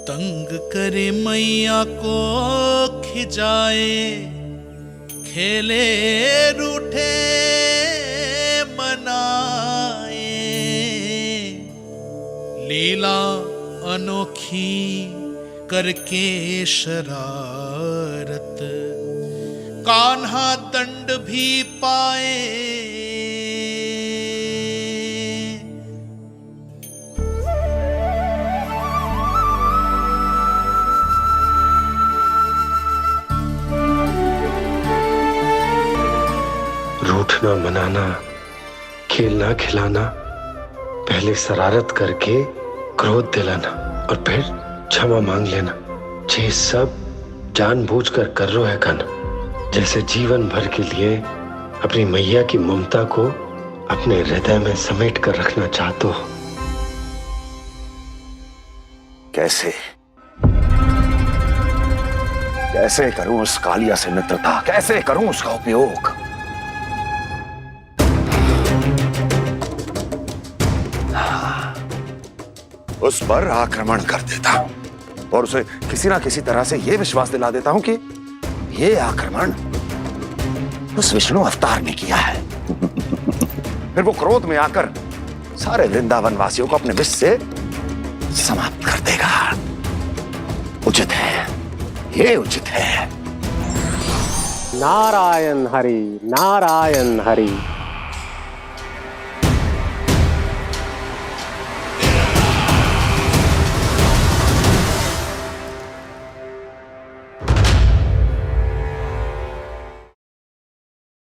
तंग करे मैया को खिजाए, खेले रूठे मनाए, लीला अनोखी करके शरारत, कान्हा दंड भी पाए। रूठना मनाना, खेलना खिलाना, पहले शरारत करके क्रोध दिलाना और फिर क्षमा मांग लेना, ये सब जानबूझकर कर रहे हो कान्हा। जैसे जीवन भर के लिए अपनी मैया की ममता को अपने हृदय में समेट कर रखना चाहते हो। कैसे कैसे करूं उस कालिया से मित्रता, कैसे करूं उसका उपयोग? उस पर आक्रमण कर देता हूं और उसे किसी ना किसी तरह से यह विश्वास दिला देता हूं कि यह आक्रमण उस विष्णु अवतार ने किया है। फिर वो क्रोध में आकर सारे वृंदावन वासियों को अपने विष से समाप्त कर देगा। उचित है, ये उचित है। नारायण हरि, नारायण हरि।